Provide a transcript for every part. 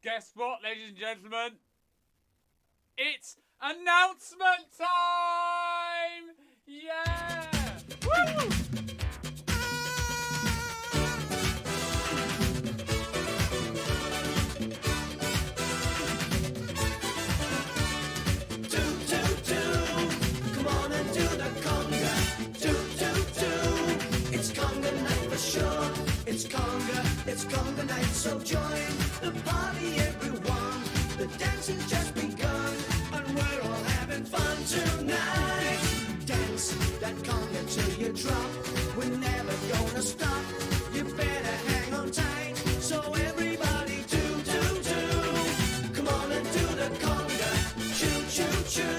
Guess what, ladies and gentlemen? It's announcement time! Yeah! Woo! It's conga night, so join the party, everyone. The dancing's just begun, and we're all having fun tonight. Dance that conga till you drop. We're never gonna stop. You better hang on tight. So everybody do. Come on and do the conga. Choo.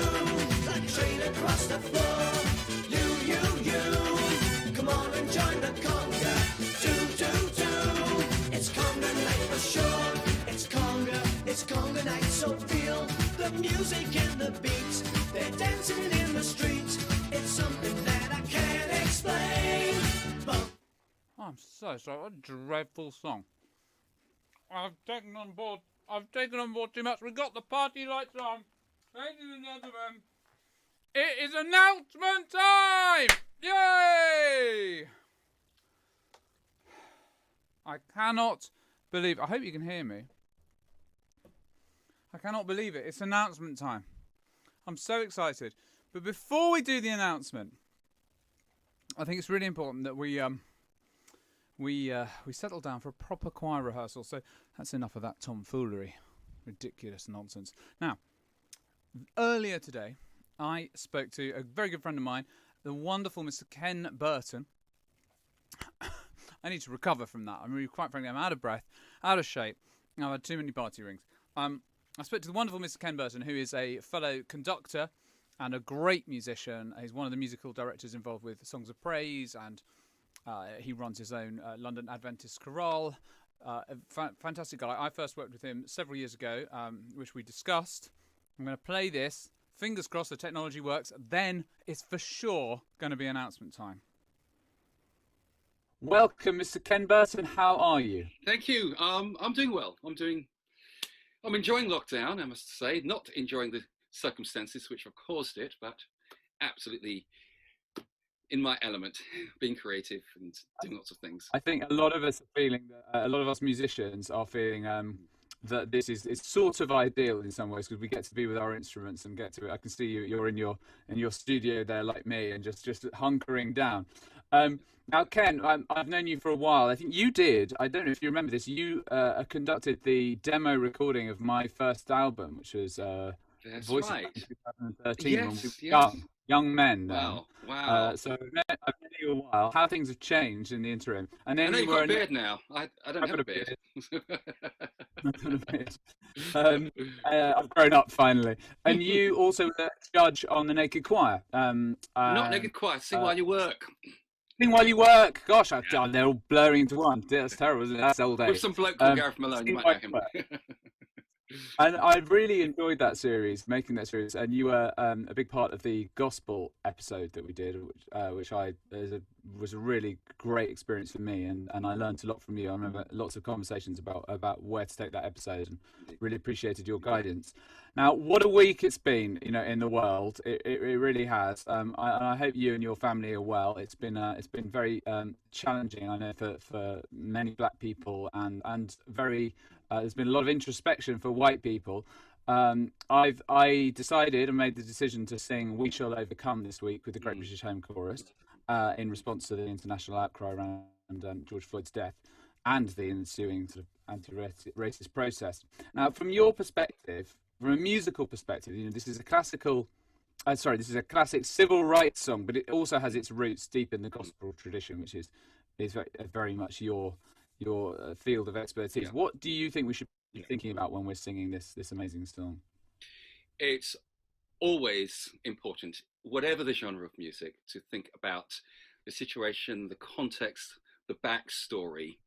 Like a train across the floor. You. Come on and join the conga. It's conga night for sure. It's conga night, so feel the music and the beats. They're dancing in the streets. It's something that I can't explain. But I'm so sorry. What a dreadful song. I've taken on board too much. We've got the party lights on. Ladies and gentlemen, it is announcement time! Yay! I cannot believe... I hope you can hear me. I cannot believe it. It's announcement time. I'm so excited. But before we do the announcement, I think it's really important that we settle down for a proper choir rehearsal. So that's enough of that tomfoolery. Ridiculous nonsense. Now, earlier today, I spoke to a very good friend of mine, the wonderful Mr. Ken Burton. I need to recover from that. I'm really, quite frankly, I'm out of breath, out of shape. I've had too many party rings. I spoke to the wonderful Mr. Ken Burton, who is a fellow conductor and a great musician. He's one of the musical directors involved with Songs of Praise, and he runs his own London Adventist chorale. A fantastic guy. I first worked with him several years ago, which we discussed. I'm going to play this. Fingers crossed the technology works. Then it's for sure going to be announcement time. Welcome, Mr. Ken Burton. How are you? Thank you. I'm doing well. I'm enjoying lockdown, I must say. Not enjoying the circumstances which have caused it, but absolutely in my element, being creative and doing lots of things. I think a lot of us are feeling that, a lot of us musicians are feeling that this is sort of ideal in some ways, because we get to be with our instruments and get to it. I can see you're in your studio there like me, and just hunkering down. Now, Ken, I've known you for a while. I think you did. I don't know if you remember this. You conducted the demo recording of my first album, which was That's Voice right. of 2013. Yes, When we were young men. Wow. So I've known you a while. How things have changed in the interim. And then I know you've got a beard now. I don't have a beard. I've got a beard. I've grown up finally. And you also were a judge on the Naked Choir. Not Naked Choir. Sing while you work. Sing while you work. Gosh, they're all blurring into one. That's terrible, isn't it? That's old age. With some bloke called Gareth Malone, you might know him. And I really enjoyed that series, making that series. And you were a big part of the gospel episode that we did, which was a really great experience for me. And I learned a lot from you. I remember lots of conversations about where to take that episode, and really appreciated your guidance. Now, what a week it's been, in the world. It really has. I hope you and your family are well. It's been very challenging, I know, for many black people, and very. There's been a lot of introspection for white people. I decided and made the decision to sing "We Shall Overcome" this week with the Great British Home Chorus in response to the international outcry around George Floyd's death and the ensuing sort of anti-racist process. Now, from your perspective, from a musical perspective, this is a classic civil rights song, but it also has its roots deep in the gospel tradition, which is very much your field of expertise. Yeah. What do you think we should be thinking about when we're singing this amazing song? It's always important, whatever the genre of music, to think about the situation, the context, the backstory.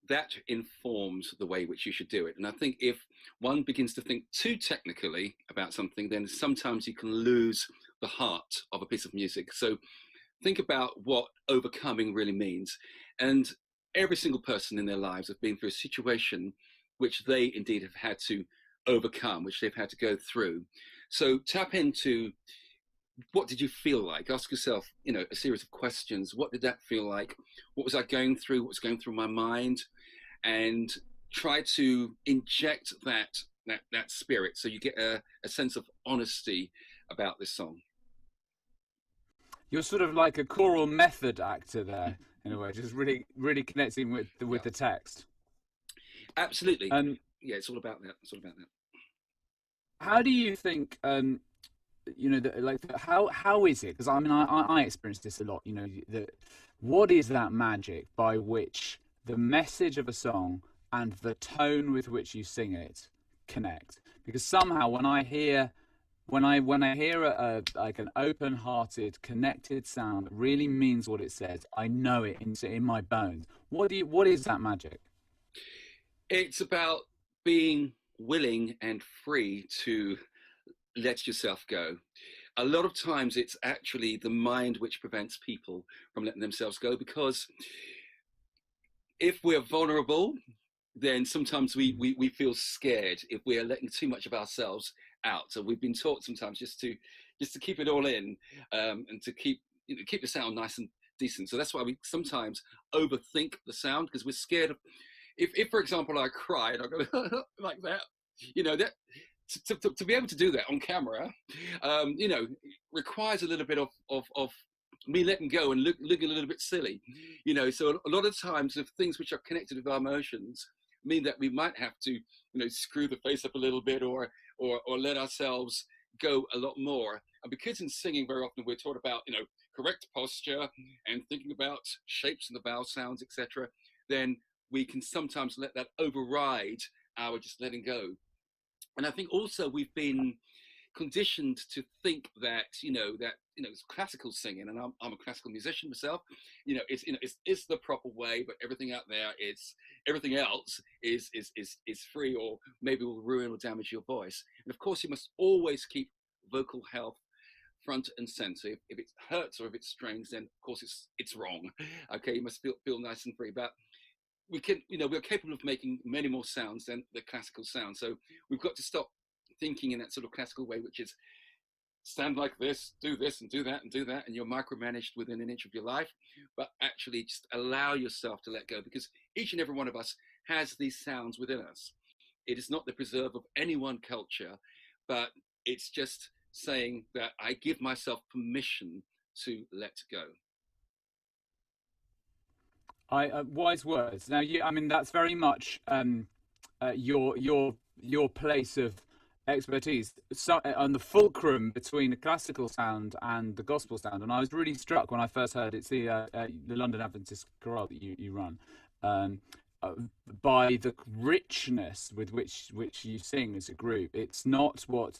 That informs the way which you should do it. And I think if one begins to think too technically about something, then sometimes you can lose the heart of a piece of music. So think about what overcoming really means. And every single person in their lives have been through a situation which they indeed have had to overcome, which they've had to go through. So tap into, what did you feel like? Ask yourself, a series of questions. What did that feel like? What was I going through? What was going through my mind? And try to inject that spirit, so you get a sense of honesty about this song. You're sort of like a choral method actor there, in a way, just really connecting with the text. Absolutely. Yeah, it's all about that. It's all about that. How do you think? How is it? Because I mean, I experienced this a lot. What is that magic by which the message of a song and the tone with which you sing it connect? Because somehow when I hear like an open-hearted, connected sound that really means what it says, I know it in my bones. What is that magic? It's about being willing and free to let yourself go. A lot of times it's actually the mind which prevents people from letting themselves go, because if we're vulnerable, then sometimes we feel scared if we're letting too much of ourselves out. So we've been taught sometimes just to keep it all in, and to keep the sound nice and decent. So that's why we sometimes overthink the sound, because we're scared of, if for example I cry and I go like that, that to be able to do that on camera, requires a little bit of me letting go and looking a little bit silly, So a lot of times, of things which are connected with our emotions mean that we might have to, screw the face up a little bit, or let ourselves go a lot more. And because in singing, very often we're taught about, correct posture and thinking about shapes and the vowel sounds, etc., then we can sometimes let that override our just letting go. And I think also we've been conditioned to think that it's classical singing, and I'm a classical musician myself. It's the proper way, but everything else is free, or maybe will ruin or damage your voice. And of course, you must always keep vocal health front and center. If it hurts or if it strains, then of course it's wrong. Okay, you must feel nice and free, but we're capable of making many more sounds than the classical sound. So we've got to stop thinking in that sort of classical way, which is stand like this and do that, and you're micromanaged within an inch of your life. But actually just allow yourself to let go, because each and every one of us has these sounds within us. It is not the preserve of any one culture, but it's just saying that I give myself permission to let go. Wise words. Now, that's very much your place of expertise. So, on the fulcrum between the classical sound and the gospel sound, and I was really struck when I first heard it's the London Adventist chorale that you run, by the richness with which you sing as a group. It's not what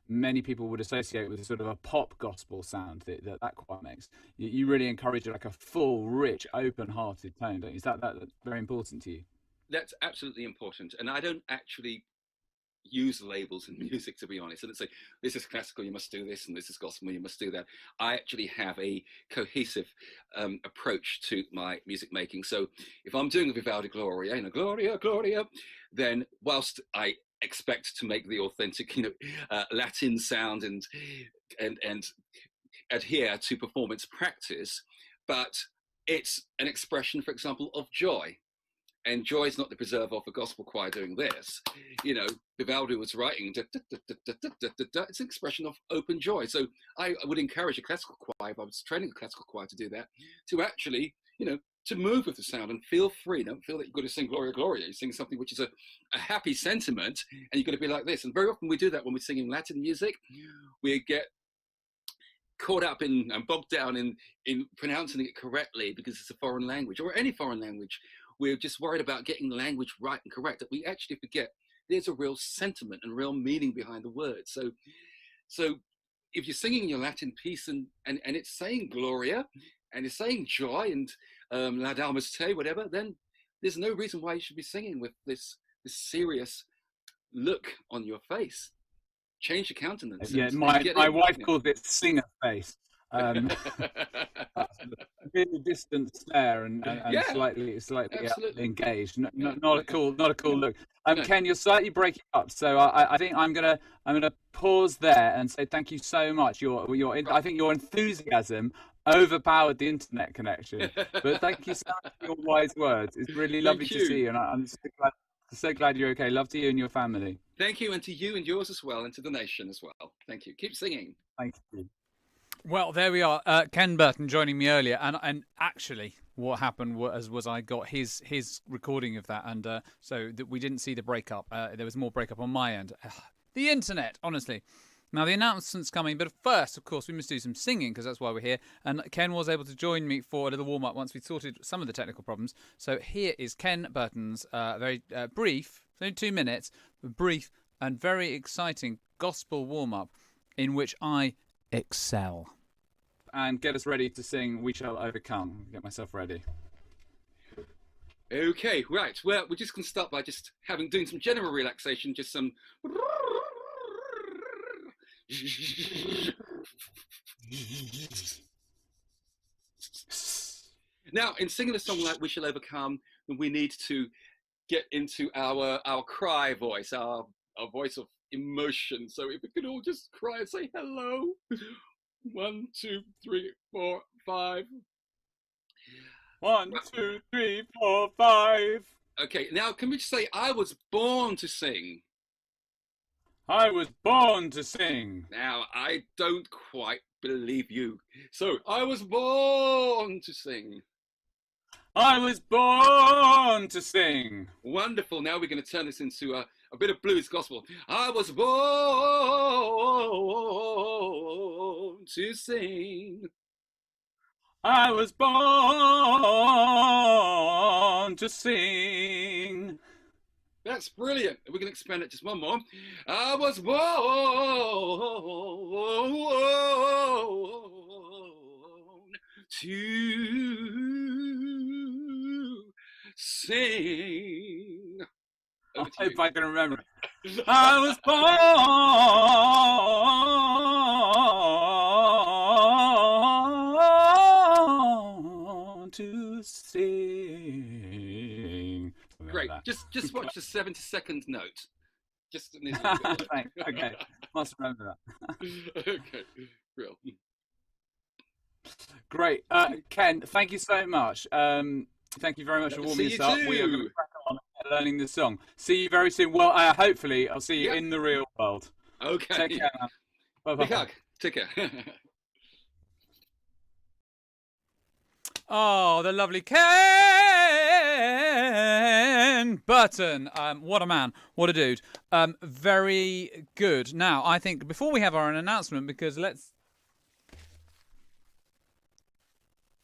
many people would associate with sort of a pop gospel sound that choir makes. You really encourage like a full, rich, open-hearted tone, don't you? Is that very important to you? That's absolutely important. And I don't actually use labels in music, to be honest. And say, this is classical, you must do this, and this is gospel, you must do that. I actually have a cohesive approach to my music making. So if I'm doing a Vivaldi Gloria, Gloria, Gloria, then whilst I expect to make the authentic, Latin sound and adhere to performance practice, but it's an expression, for example, of joy. And joy is not the preserve of a gospel choir doing this. Vivaldi was writing, it's an expression of open joy. So I would encourage a classical choir, if I was training a classical choir to do that, to actually, to move with the sound and feel free. Don't feel that you've got to sing Gloria, Gloria. You sing something which is a happy sentiment, and you've got to be like this. And very often we do that when we're singing Latin music. We get caught up in and bogged down in pronouncing it correctly because it's a foreign language, or any foreign language. We're just worried about getting the language right and correct, that we actually forget there's a real sentiment and real meaning behind the words. So if you're singing your Latin piece and it's saying Gloria and it's saying joy and Laudamus Te, whatever, then there's no reason why you should be singing with this serious look on your face. Change your countenance. Yeah, my wife calls it singer face. That's a really distant stare and Yeah, slightly absolutely. engaged. Not a cool look. Ken, you're slightly breaking up, so I think I'm gonna pause there and say thank you so much. I think your enthusiasm overpowered the internet connection. But thank you so much for your wise words. It's really lovely Thank to you. see you, and I'm so glad you're okay. Love to you and your family. Thank you, and to you and yours as well, and to the nation as well. Thank you. Keep singing. Thank you. Well, there we are. Ken Burton joining me earlier, and actually, what happened was I got his recording of that, and so that we didn't see the breakup. There was more breakup on my end. The internet, honestly. Now the announcement's coming, but first, of course, we must do some singing because that's why we're here. And Ken was able to join me for a little warm up once we sorted some of the technical problems. So here is Ken Burton's very brief, only 2 minutes, brief and very exciting gospel warm up in which I excel. And get us ready to sing "We Shall Overcome." Get myself ready. Okay, right. Well, we're just going to start by just doing some general relaxation, just some. Now, in singing a song like "We Shall Overcome," we need to get into our cry voice, our voice of emotion. So if we could all just cry and say hello. 1, 2, 3, 4, 5. 1, 2, 3, 4, 5. Okay, now can we just say, I was born to sing? I was born to sing. Now, I don't quite believe you. So, I was born to sing. I was born to sing. Wonderful. Now we're going to turn this into a bit of blues gospel. I was born to sing. I was born to sing. That's brilliant. We're going to expand it just one more. I was born to sing. I hope I can remember it. I was born to sing. Great. Just watch the 70-second note. Just Thanks. Okay. Must remember that. Okay. Real. Great. Ken, thank you so much. Thank you very much for warming us up. We are going to crack on learning this song. See you very soon. Well, hopefully, I'll see you in the real world. Okay. Take care, man. Bye-bye. Big hug. Take care. Oh, the lovely Ken Burton. What a man. What a dude. Very good. Now, I think before we have our announcement, because let's...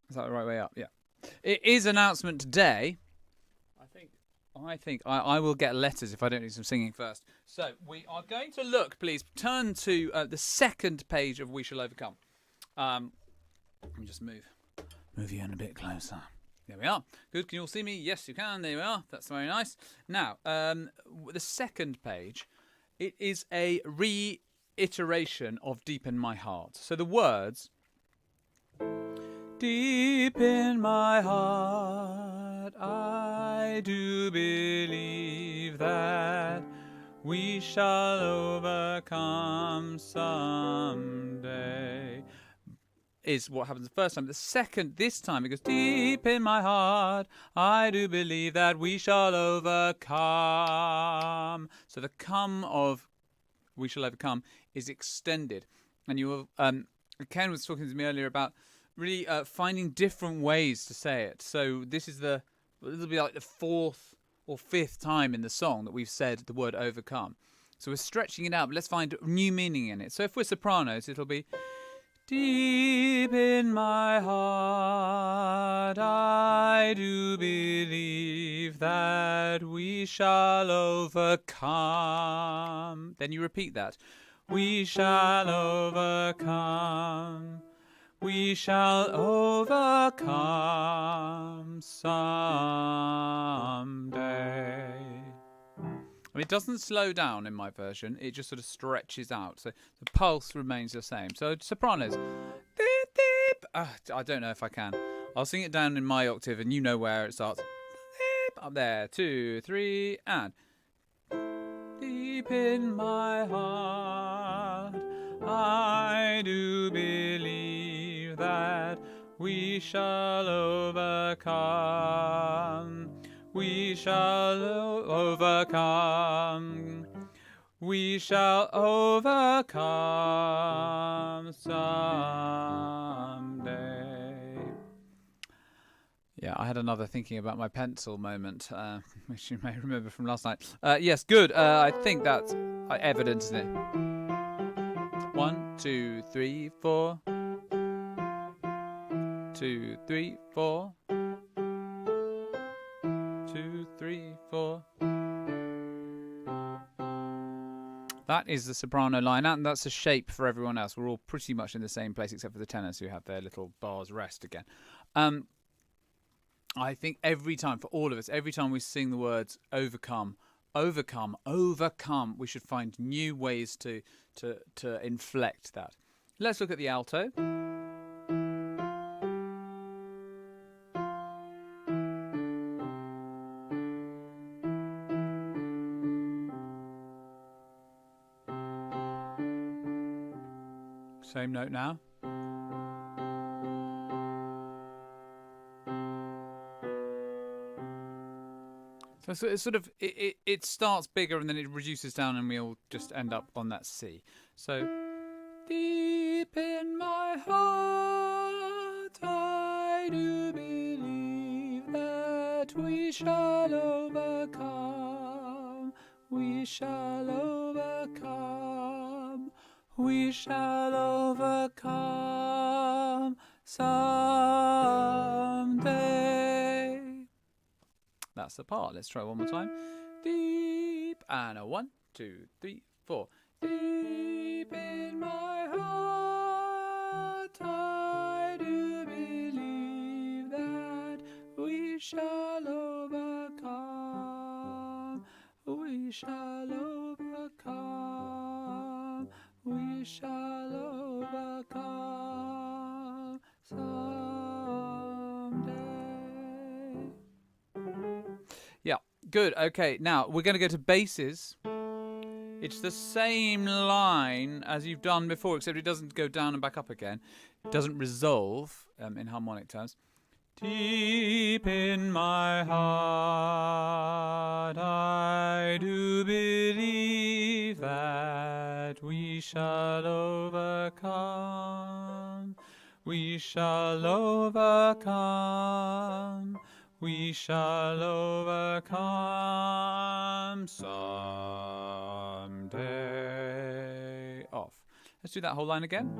Is that the right way up? Yeah. It is announcement today. I think I will get letters if I don't do some singing first. So we are going to look, please, turn to the second page of We Shall Overcome. Let me just move you in a bit closer. There we are. Good. Can you all see me? Yes, you can. There we are. That's very nice. Now, the second page, it is a reiteration of Deep in My Heart. So the words... Deep in my heart, I do believe that we shall overcome someday. Is what happens the first time. The second, this time, it goes, deep in my heart, I do believe that we shall overcome. So the come of we shall overcome is extended. And you will, Ken was talking to me earlier about really finding different ways to say it. So this is it'll be like the fourth or fifth time in the song that we've said the word overcome. So we're stretching it out, but let's find new meaning in it. So if we're sopranos, it'll be deep in my heart, I do believe that we shall overcome. Then you repeat that. We shall overcome. We shall overcome someday. I mean, it doesn't slow down in my version. It just sort of stretches out. So the pulse remains the same. So sopranos. I don't know if I can. I'll sing it down in my octave, and you know where it starts. Up there, 2, 3, and deep in my heart, I do believe that we shall overcome. We shall overcome. We shall overcome someday. Yeah, I had another thinking about my pencil moment, which you may remember from last night. Yes, good. I think that's evidence in it. 1, 2, 3, 4. 2, 3, 4. 2, 3, 4. That is the soprano line, and that's a shape for everyone else. We're all pretty much in the same place, except for the tenors who have their little bars rest again. I think every time, for all of us, every time we sing the words overcome, overcome, overcome, we should find new ways to inflect that. Let's look at the alto. Same note now. So it's sort of it starts bigger and then it reduces down and we all just end up on that C. So deep in my heart I do believe that we shall overcome. We shall overcome. We shall overcome someday. That's the part. Let's try one more time. Deep and a 1, 2, 3, 4. Deep in my heart, I do believe that we shall overcome. We shall overcome. We shall overcome someday. Yeah, good. Okay, now we're going to go to basses. It's the same line as you've done before, except it doesn't go down and back up again. It doesn't resolve in harmonic terms. Deep in my heart, I do believe that we shall overcome. We shall overcome. We shall overcome someday. Off. Let's do that whole line again.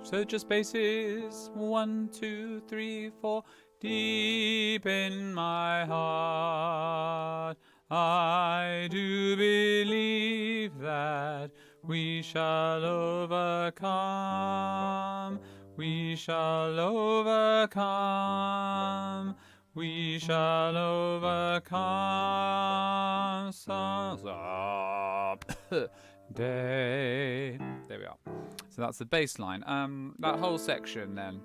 So just basses. 1, 2, 3, 4. Deep in my heart, I do believe that we shall overcome. We shall overcome. We shall overcome someday. There we are. So that's the bass line. That whole section then.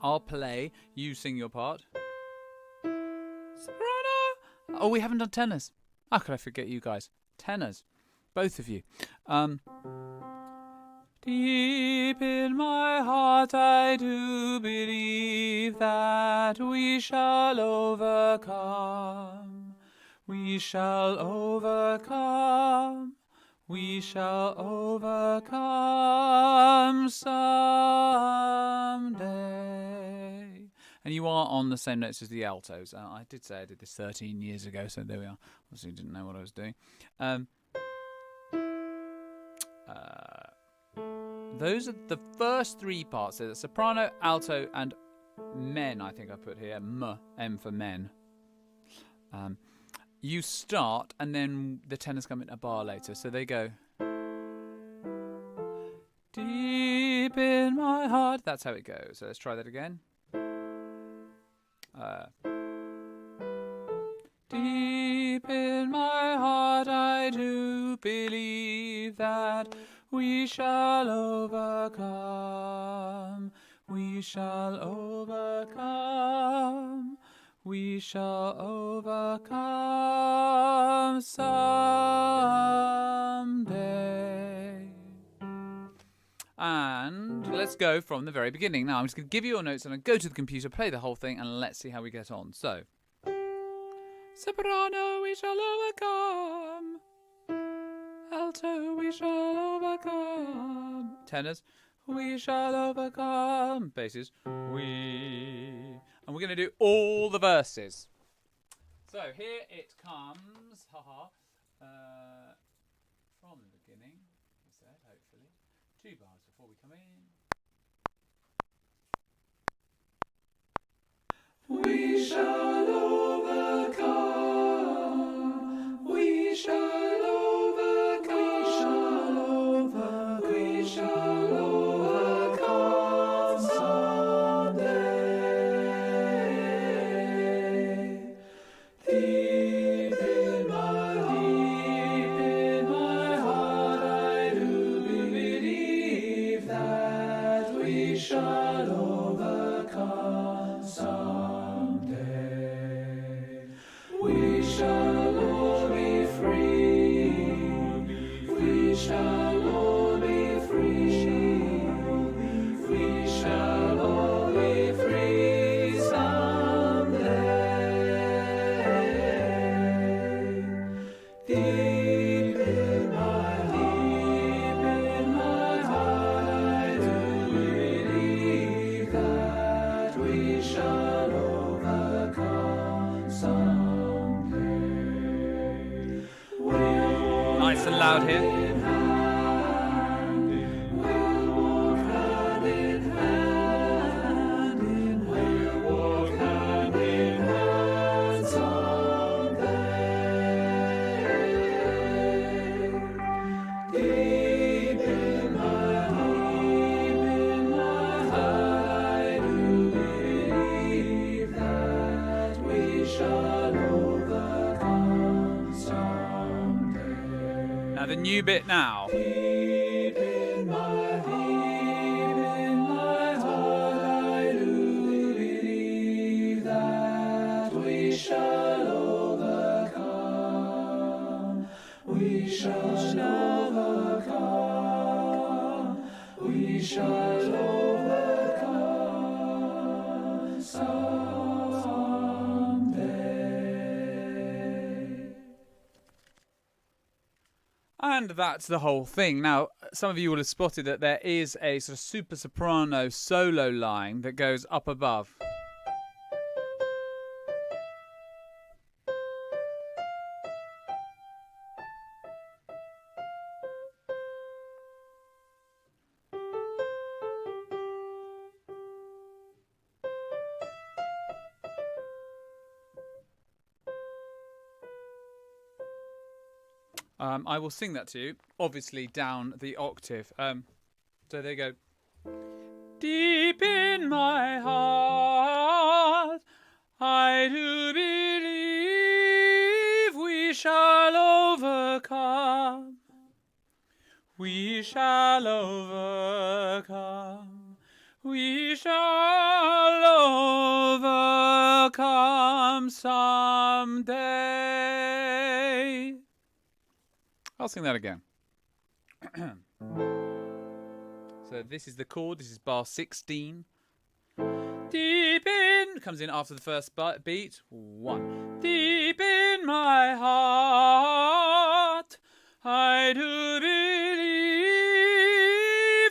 I'll play, you sing your part. Soprano! Oh, we haven't done tenors. How could I forget you guys? Tenors. Both of you. Deep in my heart I do believe that we shall overcome. We shall overcome. We shall overcome someday. And you are on the same notes as the altos. I did say I did this 13 years ago, so there we are. Obviously didn't know what I was doing. Those are the first three parts. So the soprano, alto, and men, I think I put here. M for men. You start, and then the tenors come in a bar later. So they go... Deep in my heart. That's how it goes. So let's try that again. Deep in my heart I do believe that we shall overcome. We We shall overcome. We shall overcome someday. And let's go from the very beginning. Now, I'm just going to give you your notes and I'll go to the computer, play the whole thing, and let's see how we get on. So, soprano, we shall overcome. Alto, we shall overcome. Tenors, we shall overcome. Basses, we. And we're going to do all the verses. So here it comes. Haha. From the beginning, he said, hopefully. 2 bars before we come in. We shall overcome. We shall overcome. We shall overcome someday. Deep in my heart, I do believe that we shall overcome someday. We shall all be free. We shall all be free. We shall all be free someday. Deep in my heart, I do believe that we shall overcome someday. Nice and loud here. We'll walk hand in hand. We'll walk hand in hand someday. Deep in my heart, I do believe that we shall overcome someday. Now the new bit now. Deep in my heart, I do believe that we shall overcome. We shall overcome. We shall overcome someday. And that's the whole thing. Now, some of you will have spotted that there is a sort of super soprano solo line that goes up above. I will sing that to you, obviously down the octave. So there you go. Deep in my heart, I do believe we shall overcome. We shall overcome. We shall overcome someday. I'll sing that again. So this is the chord. This is bar 16. Deep in comes in after the first beat. 1. Deep in my heart, I do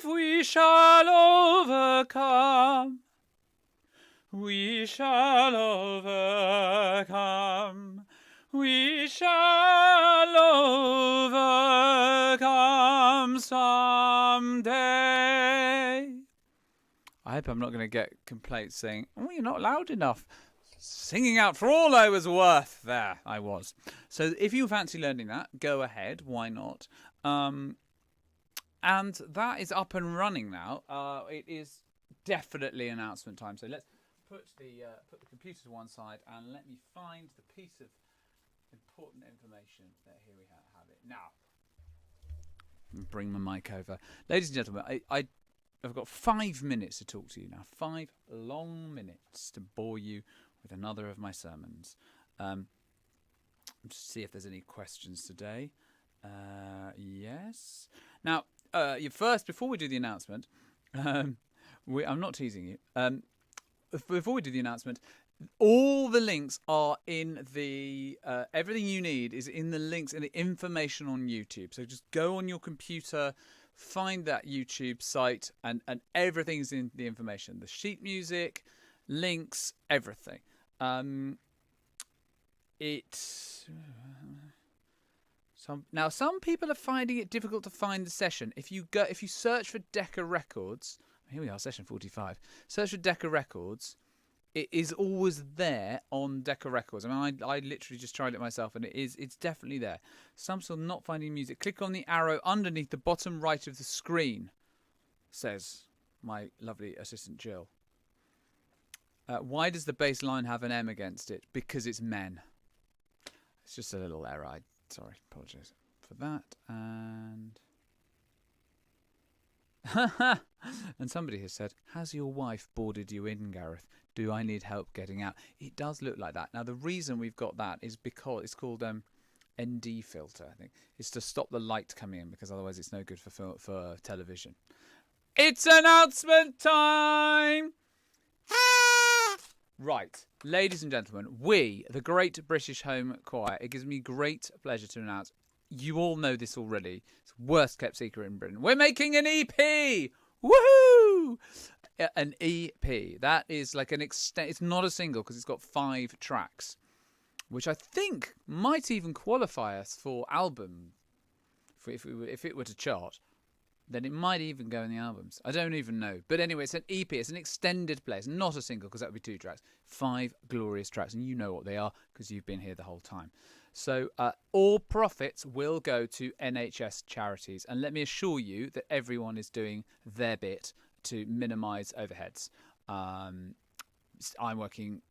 believe we shall overcome. We shall overcome. We shall overcome someday. I hope I'm not going to get complaints saying, oh, you're not loud enough. Singing out for all I was worth. There, I was. So if you fancy learning that, go ahead. Why not? And that is up and running now. It is definitely announcement time. So let's put the computer to one side and let me find the piece of important information. There, here we have it. Now, bring my mic over. Ladies and gentlemen, I I've got 5 minutes to talk to you now. 5 long minutes to bore you with another of my sermons. Just see if there's any questions today. Yes. Now, before we do the announcement, I'm not teasing you. Before we do the announcement, all the links are in the everything you need is in the links and the information on YouTube. So just go on your computer, find that YouTube site, and everything's in the information. The sheet music, links, everything. Some people are finding it difficult to find the session. If you search for Decca Records, here we are, session 45. Search for Decca Records. It is always there on Decca Records. I mean, I literally just tried it myself, and it's definitely there. Some still not finding music. Click on the arrow underneath the bottom right of the screen, says my lovely assistant Jill. Why does the bass line have an M against it? Because it's men. It's just a little error. Sorry, apologise for that. And somebody has said, has your wife boarded you in, Gareth? Do I need help getting out? It does look like that. Now, the reason we've got that is because it's called ND filter, I think. It's to stop the light coming in, because otherwise it's no good for television. It's announcement time! Right, ladies and gentlemen, we, the Great British Home Choir, it gives me great pleasure to announce, you all know this already, it's worst kept secret in Britain, we're making an EP! Woohoo! An EP. That is like it's not a single because it's got 5 tracks, which I think might even qualify us for album. If it were to chart, then it might even go in the albums. I don't even know. But anyway, it's an EP. It's an extended play. It's not a single because that would be 2 tracks. 5 glorious tracks. And you know what they are because you've been here the whole time. So all profits will go to NHS charities. And let me assure you that everyone is doing their bit to minimise overheads. I'm working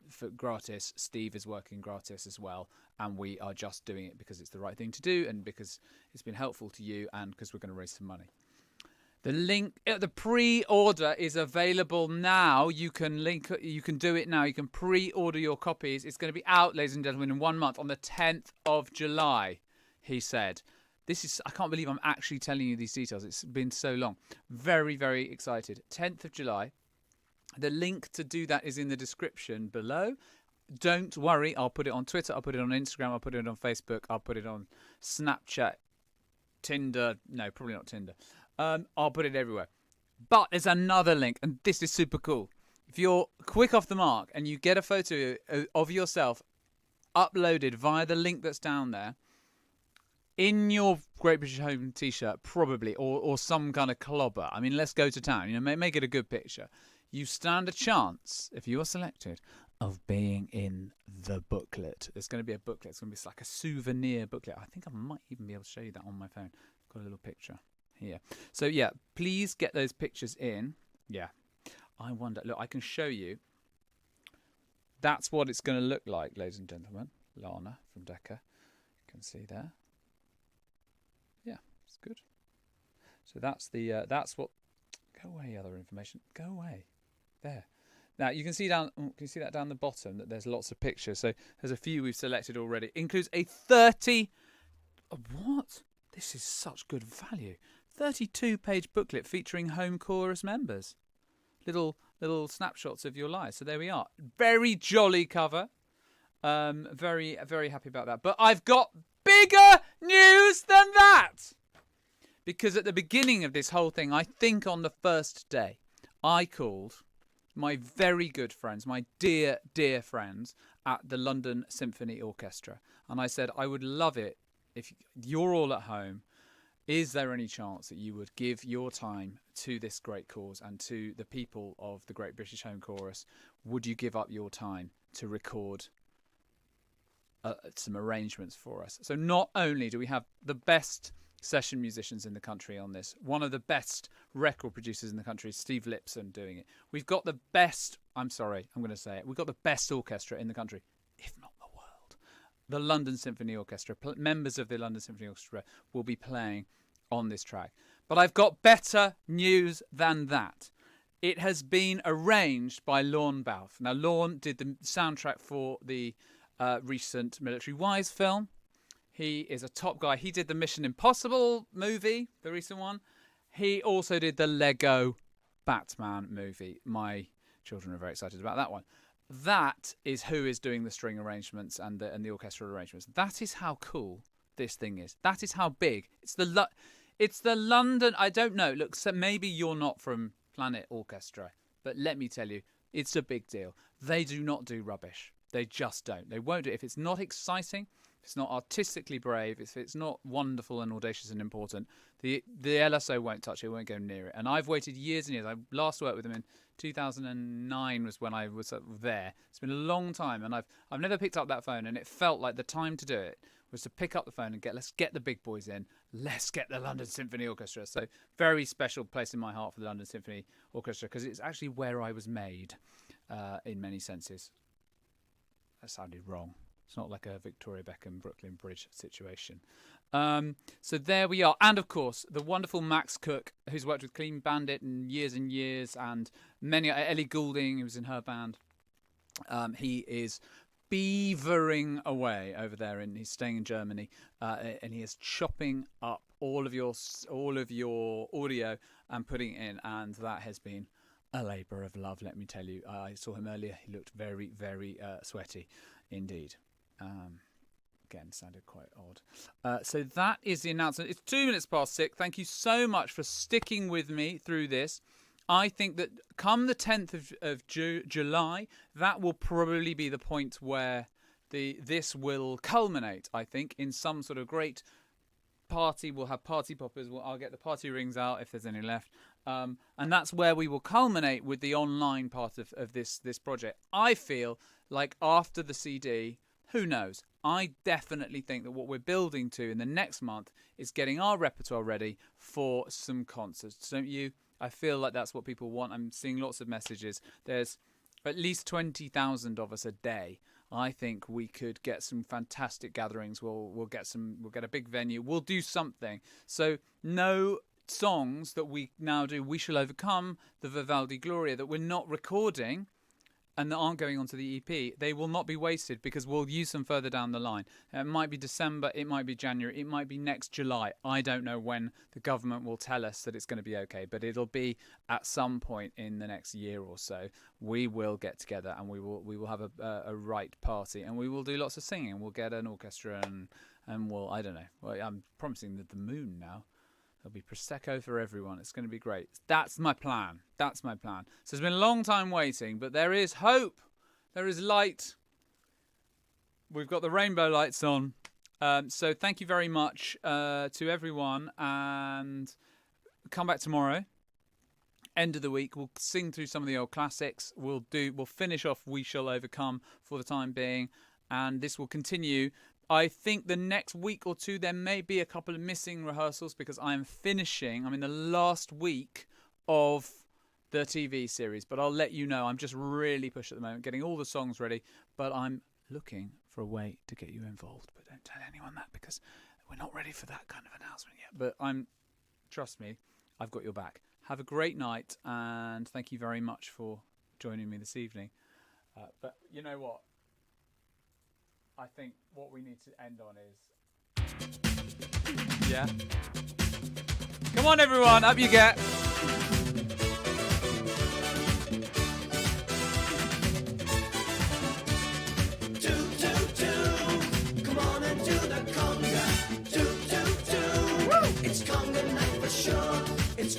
for gratis. Steve is working gratis as well. And we are just doing it because it's the right thing to do and because it's been helpful to you and because we're going to raise some money. The link, the pre-order is available now. You can do it now. You can pre-order your copies. It's going to be out, ladies and gentlemen, in 1 month on the 10th of July, he said. I can't believe I'm actually telling you these details. It's been so long. Very, very excited. 10th of July. The link to do that is in the description below. Don't worry, I'll put it on Twitter, I'll put it on Instagram, I'll put it on Facebook, I'll put it on Snapchat, Tinder. No, probably not Tinder. I'll put it everywhere. But there's another link, and this is super cool. If you're quick off the mark and you get a photo of yourself uploaded via the link that's down there, in your Great British Home t-shirt, probably, or some kind of clobber. I mean, let's go to town. You know, make it a good picture. You stand a chance, if you are selected, of being in the booklet. There's going to be a booklet. It's going to be like a souvenir booklet. I think I might even be able to show you that on my phone. I've got a little picture here. So, yeah, please get those pictures in. Yeah. I wonder. Look, I can show you. That's what it's going to look like, ladies and gentlemen. Lana from Decca. You can see there. Yeah, it's good. So that's what. Go away, other information. Go away. There. Now you can see that down the bottom that there's lots of pictures. So there's a few we've selected already. Includes a 30. What? This is such good value. 32-page booklet featuring home chorus members. Little snapshots of your lives. So there we are. Very jolly cover. Very, very happy about that. But I've got bigger news than that. Because at the beginning of this whole thing, I think on the first day, I called my very good friends, my dear, dear friends at the London Symphony Orchestra. And I said, I would love it if you're all at home. Is there any chance that you would give your time to this great cause and to the people of the Great British Home Chorus? Would you give up your time to record some arrangements for us? So not only do we have the best session musicians in the country on this, one of the best record producers in the country, Steve Lipson, doing it. We've got the best, I'm sorry, I'm going to say it, we've got the best orchestra in the country, if not the world. The London Symphony Orchestra, members of the London Symphony Orchestra will be playing on this track. But I've got better news than that. It has been arranged by Lorne Balfe. Now, Lorne did the soundtrack for the recent Military Wise film. He is a top guy. He did the Mission Impossible movie, the recent one. He also did the Lego Batman movie. My children are very excited about that one. That is who is doing the string arrangements and the orchestral arrangements. That is how cool this thing is. That is how big. It's the London. I don't know. Look, so maybe you're not from Planet Orchestra, but let me tell you, it's a big deal. They do not do rubbish. They just don't. They won't do it. If it's not exciting, if it's not artistically brave, if it's not wonderful and audacious and important, the LSO won't touch it, won't go near it. And I've waited years and years. I last worked with them in 2009 was when I was there. It's been a long time, and I've never picked up that phone, and it felt like the time to do it was to pick up the phone and let's get the big boys in. Let's get the London Symphony Orchestra. So very special place in my heart for the London Symphony Orchestra, because it's actually where I was made in many senses. That sounded wrong. It's not like a Victoria Beckham, Brooklyn Bridge situation. So there we are. And, of course, the wonderful Max Cook, who's worked with Clean Bandit and years, and many, Ellie Goulding, who was in her band. He is beavering away over there, and he's staying in Germany, and he is chopping up all of your audio and putting it in, and that has been a labour of love, let me tell you. I saw him earlier. He looked very, very sweaty indeed. Again, sounded quite odd. So that is the announcement. It's 6:02. Thank you so much for sticking with me through this. I think that come the 10th of July, that will probably be the point where this will culminate, I think, in some sort of great party. We'll have party poppers. I'll get the party rings out if there's any left. And that's where we will culminate with the online part of this project. I feel like after the CD, who knows? I definitely think that what we're building to in the next month is getting our repertoire ready for some concerts. Don't you? I feel like that's what people want. I'm seeing lots of messages. There's at least 20,000 of us a day. I think we could get some fantastic gatherings. We'll get a big venue. We'll do something. So no songs that we now do, We Shall Overcome, the Vivaldi Gloria, that we're not recording and that aren't going onto the EP, they will not be wasted because we'll use them further down the line. It might be December, it might be January, it might be next July. I don't know when the government will tell us that it's going to be okay, but it'll be at some point in the next year or so. We will get together and we will have a right party, and we will do lots of singing. We'll get an orchestra and we'll, I don't know. Well, I'm promising the moon now. There'll be Prosecco for everyone. It's going to be great. That's my plan. That's my plan. So it's been a long time waiting, but there is hope. There is light. We've got the rainbow lights on. So thank you very much to everyone. And come back tomorrow. End of the week. We'll sing through some of the old classics. We'll finish off We Shall Overcome for the time being. And this will continue. I think the next week or two there may be a couple of missing rehearsals because I'm in the last week of the TV series, but I'll let you know. I'm just really pushed at the moment, getting all the songs ready, but I'm looking for a way to get you involved. But don't tell anyone that because we're not ready for that kind of announcement yet. But trust me, I've got your back. Have a great night, and thank you very much for joining me this evening. But you know what? I think what we need to end on is... Yeah? Come on, everyone. Up you get. Come on and do the conga. It's conga night for sure. It's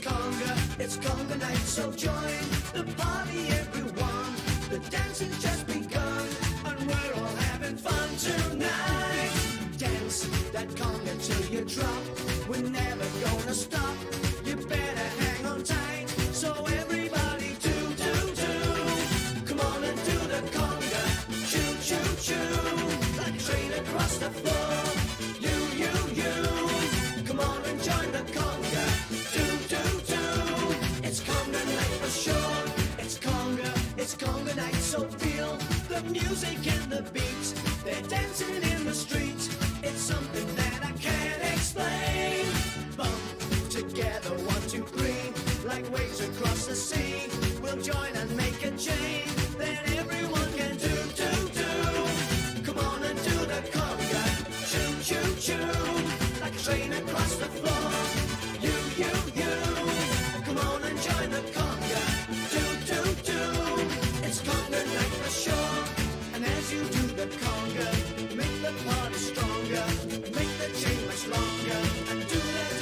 conga night, so join the party, everyone. The dancing's just begun, and we're all having fun tonight. Dance that conga till you drop. We're never gonna stop. You better hang on tight. So everybody do. Come on and do the conga. Choo. Like a train across the floor. You. Come on and join the conga. Do. It's conga night for sure. It's conga night, so feel the music and the beats. They're dancing in the streets. It's something that I can't explain. Bump together. across the sea. We'll join and make a chain. Then everyone can do. Come on and do the conga. Choo. Like a train across the floor. You. Come on and join the conga. Do. It's conga night for sure. And as you do the conga, make the party stronger. Make the chain much longer. And do that.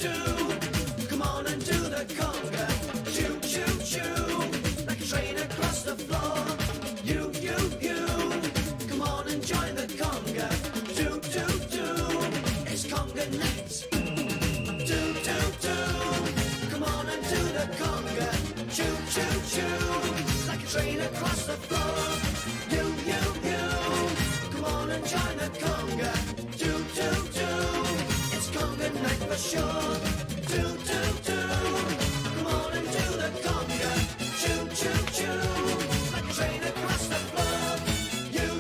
Do. Come on and do the conga. Choo. Like a train across the floor. You. Come on and join the conga. Do. It's conga night. Do. Come on and do the conga. Choo. Like a train across the floor. You. Come on and join the conga. Do. It's conga night for sure. Do. Come on and do the conga. Choo. Like a train across the floor. You.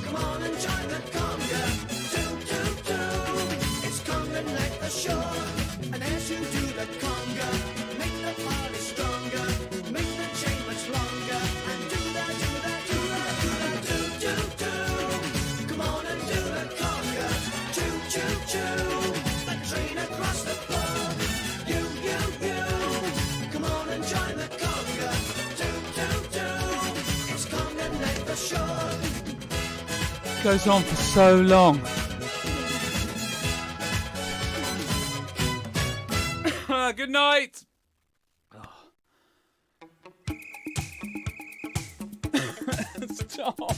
Come on and join the conga. Do. It's conga night for sure. And as you do the conga, make the party stronger. Make the chain much longer. And do that. Do. Come on and do the conga. Choo. Like a train across the floor. You. Come on and join the conga. Do. It's conga night for sure. Goes on for so long. Good night. Stop.